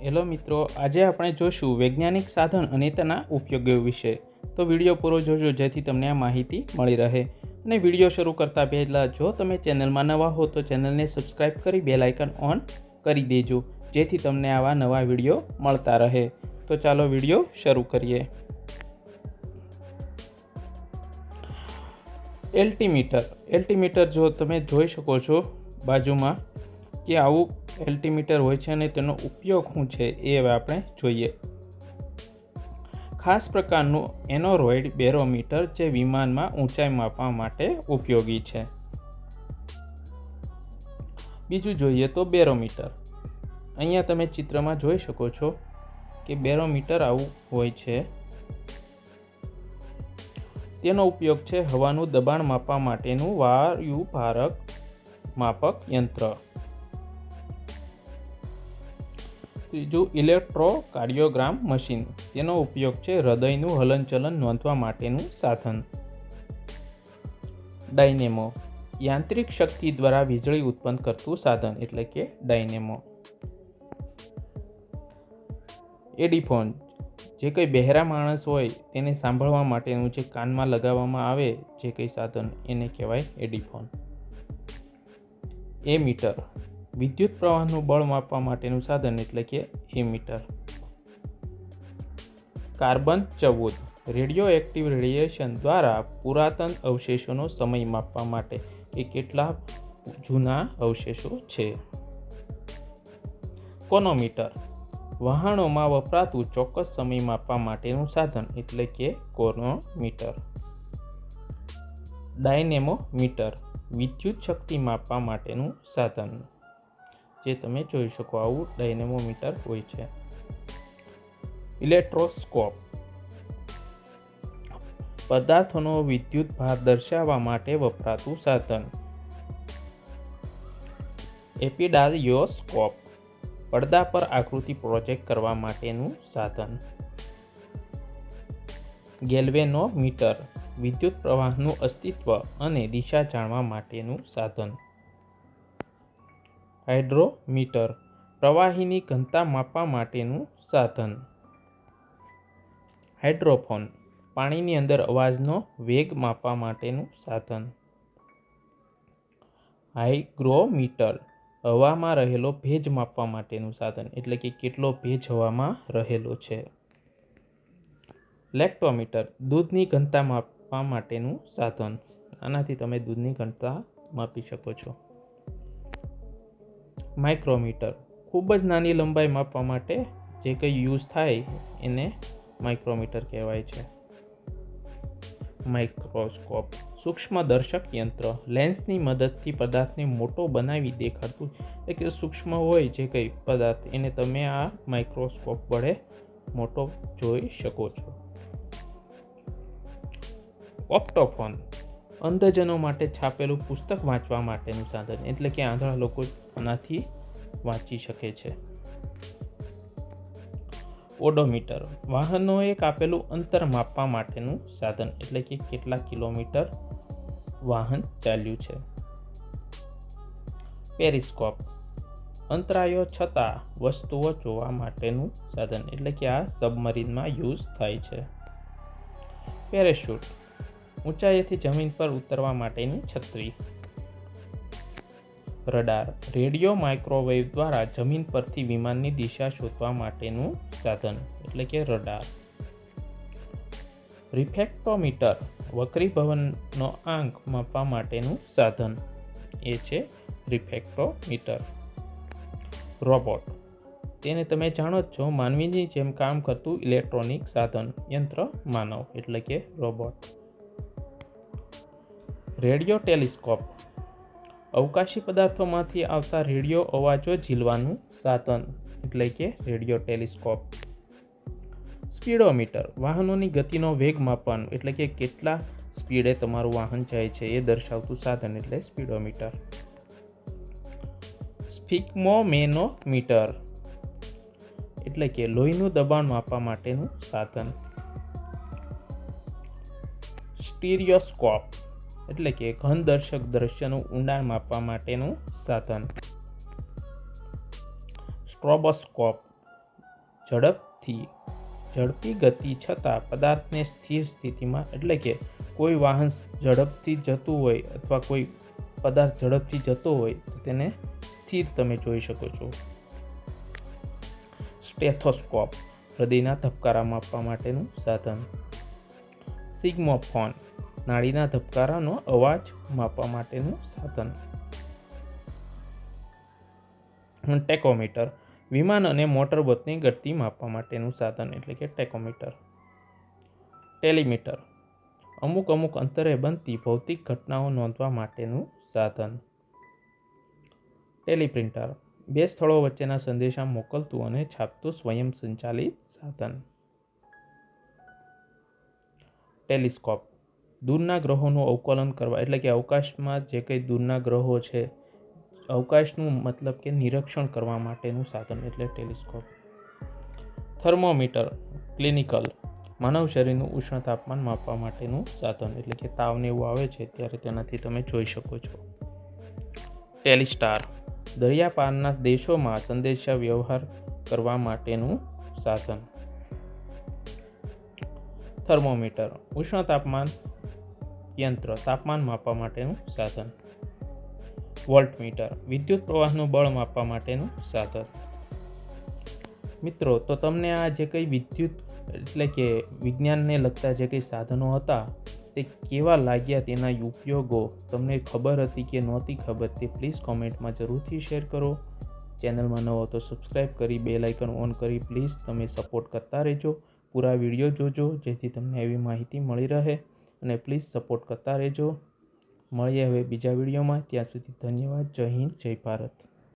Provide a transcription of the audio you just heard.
Hello મિત્રો, આજે આપણે જોશું વૈજ્ઞાનિક સાધન અને તેના ઉપયોગો વિશે. તો વિડીયો પૂરો જોજો જેથી તમને આ માહિતી મળી રહે. અને વિડીયો શરૂ કરતા પહેલાં જો તમે ચેનલમાં નવા હો તો ચેનલને સબસ્ક્રાઈબ કરી બેલ આઇકન ઓન કરી દેજો જેથી તમને આવા નવા વિડીયો મળતા રહે. તો ચાલો વિડીયો શરૂ કરીએ. એલ્ટિમીટર જો તમે જોઈ શકો છો બાજુમાં કે આવું એલ્ટિમીટર હોય છે અને તેનો ઉપયોગ શું છે એ હવે આપણે જોઈએ. ખાસ પ્રકારનું એનોરોઇડ બેરોમીટર જે વિમાનમાં ઊંચાઈ માપવા માટે ઉપયોગી છે. બીજું જોઈએ તો બેરોમીટર. અહીંયા તમે ચિત્રમાં જોઈ શકો છો કે બેરોમીટર આવું હોય છે. તેનો ઉપયોગ છે હવાનું દબાણ માપવા માટેનું વાયુભારક માપક યંત્ર. ત્રીજું ઇલેક્ટ્રોકાર્ડિયોગ્રામ મશીન. તેનો ઉપયોગ છે હૃદયનું હલનચલન નોંધવા માટેનું સાધન. ડાયનેમો યાંત્રિક શક્તિ દ્વારા વીજળી ઉત્પન્ન કરતું સાધન એટલે કે ડાયનેમો. એડીફોન જે કંઈ બહેરા માણસ હોય તેને સાંભળવા માટેનું જે કાનમાં લગાવવામાં આવે જે કંઈ સાધન એને કહેવાય એડીફોન. એમીટર વિદ્યુત પ્રવાહનું બળ માપવા માટેનું સાધન એટલે કે ammeter. Carbon 14 radioactive radiation દ્વારા પુરાતન અવશેષોનો સમય માપવા માટે કે કેટલા જૂના અવશેષો છે. કોનોમીટર વાહનોમાં વપરાતું ચોક્કસ સમય માપવા માટેનું સાધન એટલે કે કોનોમીટર. ડાયનેમોમીટર વિદ્યુત શક્તિ માપવા માટેનું સાધન જે તમે જોઈ શકો આવું ડાયનેમોમીટર હોય છે. ઇલેક્ટ્રોસ્કોપ પદાર્થોનો વિદ્યુત ભાર દર્શાવવા માટે વપરાતું સાધન. એપિડાયોસ્કોપ પડદા પર આકૃતિ પ્રોજેક્ટ કરવા માટેનું સાધન. ગેલ્વેનોમીટર વિદ્યુત પ્રવાહનું અસ્તિત્વ અને દિશા જાણવા માટેનું સાધન. હાઇડ્રોમીટર પ્રવાહીની ઘનતા માપવા માટેનું સાધન. હાઇડ્રોફોન પાણીની અંદર અવાજનો વેગ માપવા માટેનું સાધન. હાઇગ્રોમીટર હવામાં રહેલો ભેજ માપવા માટેનું સાધન એટલે કે કેટલો ભેજ હવામાં રહેલો છે. લેક્ટોમીટર દૂધની ઘનતા માપવા માટેનું સાધન. આનાથી તમે દૂધની ઘનતા માપી શકો છો. માઇક્રોમીટર ખૂબ જ નાની લંબાઈ માપવા માટે જે કંઈ યુઝ થાય એને માઇક્રોમીટર કહેવાય છે. માઇક્રોસ્કોપ સૂક્ષ્મદર્શક યંત્ર લેન્સની મદદથી પદાર્થને મોટો બનાવી દેખાડતું એટલે કે સૂક્ષ્મ હોય જે કંઈ પદાર્થ એને તમે આ માઇક્રોસ્કોપ વડે મોટો જોઈ શકો છો. ઓપ્ટોફોન અંધજનો માટે છાપેલું પુસ્તક વાંચવા માટેનું સાધન એટલે કે આંધળા લોકો આનાથી વાંચી શકે છે. ઓડોમીટર વાહનોએ કાપેલું અંતર માપવા માટેનું સાધન એટલે કે કેટલા કિલોમીટર વાહન ચાલ્યું છે. પેરિસ્કોપ અંતરાયો છતાં વસ્તુઓ જોવા માટેનું સાધન એટલે કે આ સબમરીનમાં યુઝ થાય છે. પેરેશૂટ ઊંચાઈથી જમીન પર ઉતરવા માટેની છત્રી. રડાર રેડિયો માઇક્રોવેવ દ્વારા જમીન પરથી વિમાનની દિશા શોધવા માટેનું સાધન એટલે કે રડાર. રિફ્રેક્ટોમીટર વક્રીભવનનો આંક માપવા માટેનું સાધન એ છે રિફ્રેક્ટોમીટર. રોબોટ તેને તમે જાણો જ છો માનવીની જેમ કામ કરતું ઇલેક્ટ્રોનિક સાધન યંત્ર માનવ એટલે કે રોબોટ. રેડિયો ટેલિસ્કોપ અવકાશી પદાર્થોમાંથી આવતા રેડિયો અવાજો ઝીલવાનું સાધન એટલે કે રેડિયો ટેલિસ્કોપ. સ્પીડોમીટર વાહનોની ગતિનો વેગ માપવાનું એટલે કે કેટલા સ્પીડે તમારું વાહન જાય છે એ દર્શાવતું સાધન એટલે સ્પીડોમીટર. સ્ફિગ્મોમેનોમીટર એટલે કે લોહીનું દબાણ માપવા માટેનું સાધન. સ્ટીરિયોસ્કોપ એટલે કે ઘનદર્શક દ્રશ્યનું ઊંડાણ માપવા માટેનું સાધન. સ્ટ્રોબોસ્કોપ ઝડપી ગતિ છતાં પદાર્થને સ્થિર સ્થિતિમાં, એટલે કે કોઈ વાહન ઝડપથી જતું હોય અથવા કોઈ પદાર્થ ઝડપથી જતો હોય તો તેને સ્થિર તમે જોઈ શકો છો. સ્ટેથોસ્કોપ હૃદયના ધબકારા માપવા માટેનું સાધન. સિગ્મોફોન નાડીના ધબકારાનો અવાજ માપવા માટેનું સાધન. ટેકોમીટર વિમાન અને મોટરબોટની ગતિ માપવા માટેનું સાધન, એટલે કે ટેકોમીટર. ટેલિમીટર અમુક અંતરે બનતી ભૌતિક ઘટનાઓ નોંધવા માટેનું સાધન. ટેલિપ્રિન્ટર બે સ્થળો વચ્ચેના સંદેશા મોકલતું અને છાપતું સ્વયં સંચાલિત સાધન. ટેલિસ્કોપ દૂરના ગ્રહોનું અવલોકન કરવા, એટલે કે અવકાશમાં જે કંઈ દૂરના ગ્રહો છે, અવકાશનું મતલબ કે નિરીક્ષણ કરવા માટેનું સાધન, એટલે ટેલિસ્કોપ. થર્મોમીટર ક્લિનિકલ માનવ શરીરનું ઉષ્ણ તાપમાન માપવા માટેનું સાધન, એટલે કે તાવને એવું આવે છે ત્યારે તેનાથી તમે જોઈ શકો છો. ટેલિસ્ટાર દરિયાપારના દેશોમાં સંદેશા વ્યવહાર કરવા માટેનું સાધન. થર્મોમીટર ઉષ્ણ તાપમાન યંત્ર તાપમાન માપવા માટેનું સાધન. વોલ્ટમીટર વિદ્યુત પ્રવાહનું બળ માપવા માટેનું સાધન. મિત્રો, તો તમને આ જે કંઈ વિદ્યુત એટલે કે વિજ્ઞાનને લગતા જે કંઈ સાધનો હતા તે કેવા લાગ્યા, તેના ઉપયોગો તમને ખબર હતી કે નહોતી ખબર, તે પ્લીઝ કોમેન્ટમાં જરૂરથી શેર કરો. ચેનલમાં ન હો તો સબસ્ક્રાઈબ કરી બેલ આઇકન ઓન કરી પ્લીઝ તમે સપોર્ટ કરતા રહેજો. પૂરા વિડીયો જોજો જેથી તમને એવી માહિતી મળી રહે, અને પ્લીઝ સપોર્ટ કરતા રહેજો. મળીએ હવે બીજા વિડીયોમાં. ત્યાં સુધી ધન્યવાદ. જય હિન્દ, જય ભારત.